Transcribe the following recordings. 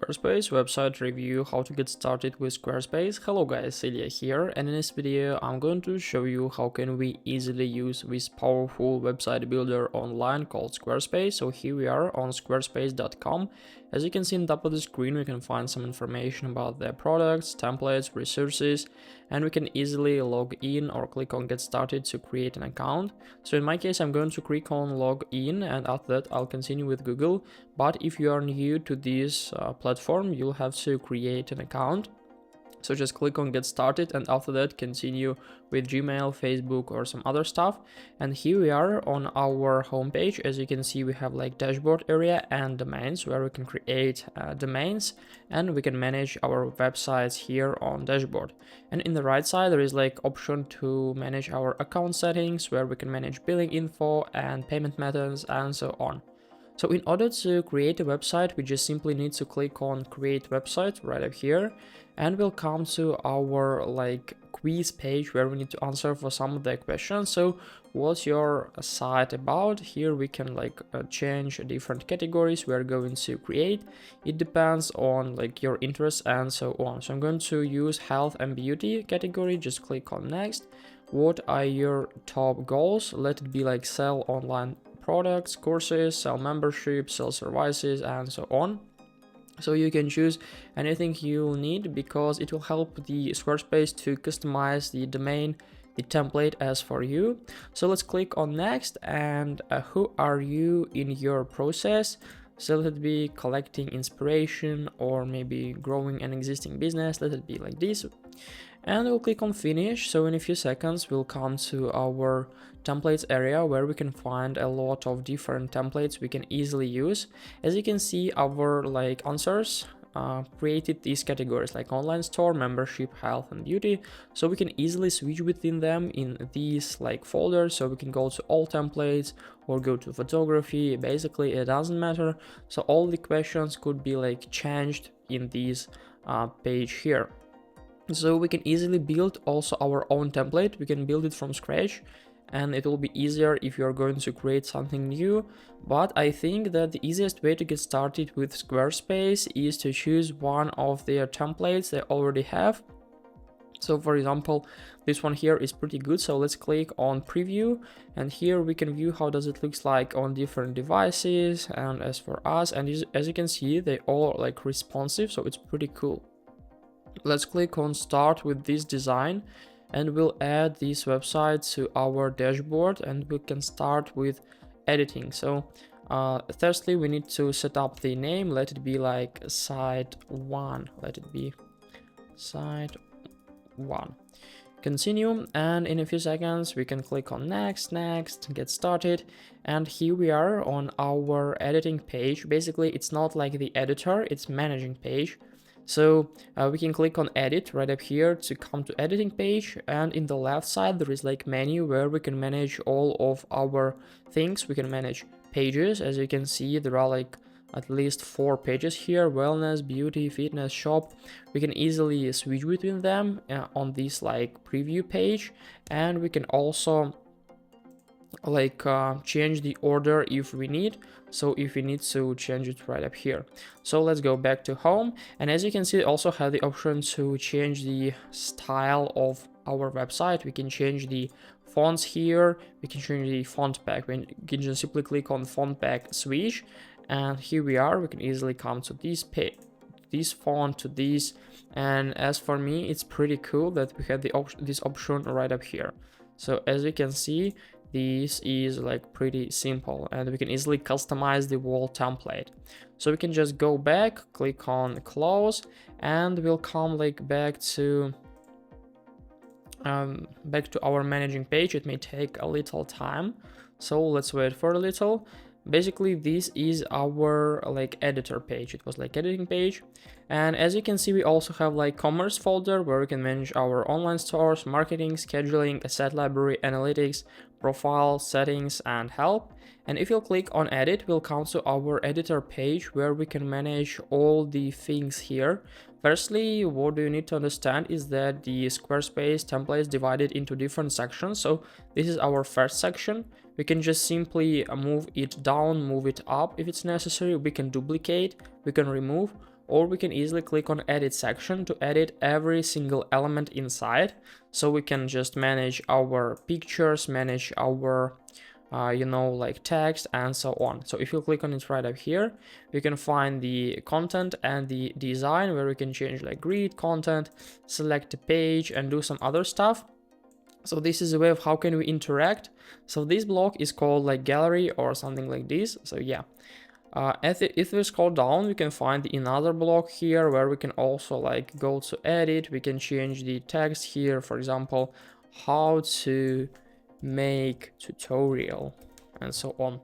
Squarespace website review, how to get started with Squarespace. Hello guys, Ilya here, and in this video I'm going to show you how can we easily use this powerful website builder online called Squarespace. So here we are on squarespace.com. As you can see on top of the screen, we can find some information about their products, templates, resources, and we can easily log in or click on get started to create an account. So in my case, I'm going to click on log in, and after that I'll continue with Google. But if you are new to this platform, you'll have to create an account. So just click on get started, and after that continue with Gmail, Facebook, or some other stuff. And here we are on our homepage. As you can see, we have like dashboard area and domains where we can create domains, and we can manage our websites here on dashboard. And in the right side, there is like option to manage our account settings where we can manage billing info and payment methods and so on. So in order to create a website, we just simply need to click on create website right up here, and we'll come to our like quiz page where we need to answer for some of the questions. So what's your site about? Here we can like change different categories we're going to create. It depends on like your interests and so on. So I'm going to use health and beauty category. Just click on next. What are your top goals? Let it be like sell online products, courses, sell memberships, sell services, and so on. So you can choose anything you need because it will help the Squarespace to customize the domain, the template as for you. So let's click on next, and who are you in your process? So let it be collecting inspiration or maybe growing an existing business. Let it be like this. And we'll click on finish. So in a few seconds we'll come to our templates area where we can find a lot of different templates we can easily use. As you can see, our like answers created these categories like online store, membership, health, and beauty. So we can easily switch within them in these like folders. So we can go to all templates or go to photography. Basically it doesn't matter. So all the questions could be like changed in this page here. So we can easily build also our own template. We can build it from scratch, and it will be easier if you're going to create something new. But I think that the easiest way to get started with Squarespace is to choose one of their templates they already have. So for example, this one here is pretty good. So let's click on preview, and here we can view how does it looks like on different devices and as for us. And as you can see, they all are like responsive, so it's pretty cool. Let's click on start with this design, and we'll add this website to our dashboard, and we can start with editing. So firstly we need to set up the name. Let it be like site 1. Let it be site 1. Continue, and in a few seconds we can click on next, get started. And here we are on our editing page. Basically it's not like the editor, it's managing page. So we can click on edit right up here to come to editing page, and in the left side there is like menu where we can manage all of our things. We can manage pages. As you can see, there are like at least 4 pages here: wellness, beauty, fitness, shop. We can easily switch between them on this like preview page, and we can also like change the order if we need. So if we need to change it right up here. So let's go back to home, and as you can see, also have the option to change the style of our website. We can change the fonts here, we can change the font pack. We can just simply click on font pack switch, and here we are. We can easily come to this page, this font to this, and as for me, it's pretty cool that we have the this option right up here. So as you can see, this is like pretty simple, and we can easily customize the wall template. So we can just go back, click on close, and we'll come like back to our managing page. It may take a little time, so let's wait for a little. Basically this is our like editor page. It was like editing page, and as you can see, we also have like commerce folder where we can manage our online stores, marketing, scheduling, asset library, analytics, profile, settings, and help. And if you'll click on edit, we'll come to our editor page where we can manage all the things here. Firstly, what you need to understand is that the Squarespace template is divided into different sections. So this is our first section. We can just simply move it down, move it up if it's necessary. We can duplicate, we can remove, or we can easily click on edit section to edit every single element inside. So we can just manage our pictures, manage our like text and so on. So if you click on it right up here, you can find the content and the design, where we can change like grid, content, select a page and do some other stuff. So this is a way of how can we interact. So this block is called like gallery or something like this. So yeah, if we scroll down, we can find another block here where we can also like go to edit. We can change the text here, for example, how to make tutorial and so on.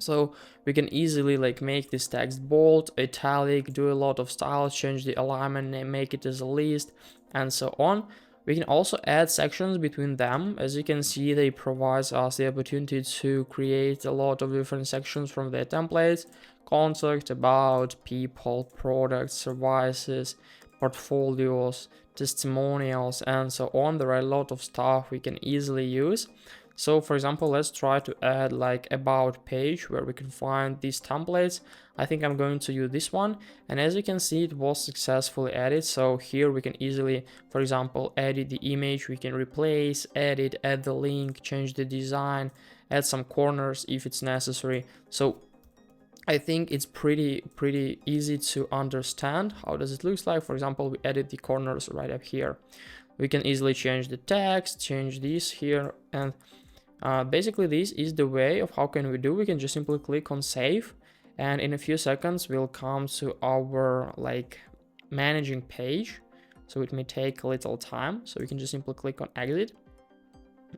So we can easily like make this text bold, italic, do a lot of styles, change the alignment and make it as a list and so on. We can also add sections between them. As you can see, they provide us the opportunity to create a lot of different sections from their templates: contact, about, people, products, services, portfolios, testimonials, and so on. There are a lot of stuff we can easily use. So for example, let's try to add like about page where we can find these templates. I think I'm going to use this one, and as you can see, it was successfully added. So here we can easily, for example, edit the image, we can replace, edit, add the link, change the design, add some corners if it's necessary. So I think it's pretty easy to understand. How does it look like? For example, we edit the corners right up here. We can easily change the text, change this here, and basically this is the way of how can we do. We can just simply click on save, and in a few seconds we'll come to our like managing page. So it may take a little time, so we can just simply click on exit,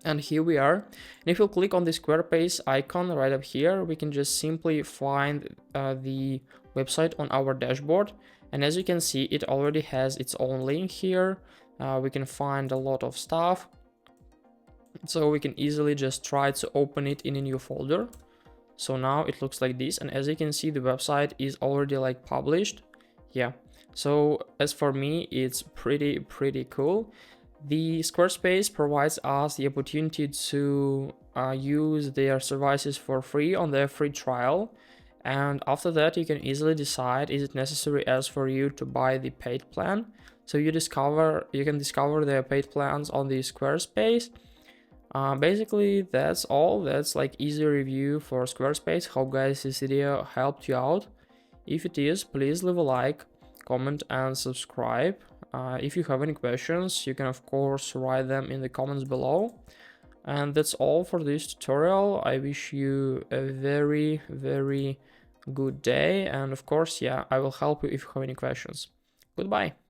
and here we are. And if you click on the Squarespace icon right up here, we can just simply find the website on our dashboard, and as you can see, it already has its own link here. We can find a lot of stuff, so we can easily just try to open it in a new folder. So now it looks like this, and as you can see, the website is already like published. Yeah, so as for me, it's pretty cool. The Squarespace provides us the opportunity to use their services for free on their free trial, and after that you can easily decide is it necessary as for you to buy the paid plan. So you can discover their paid plans on the Squarespace. Basically that's all. That's like easy review for Squarespace. Hope guys this video helped you out. If it is, please leave a like, comment and subscribe. If you have any questions, you can of course write them in the comments below. And that's all for this tutorial. I wish you a very good day, and of course, yeah, I will help you if you have any questions. Goodbye.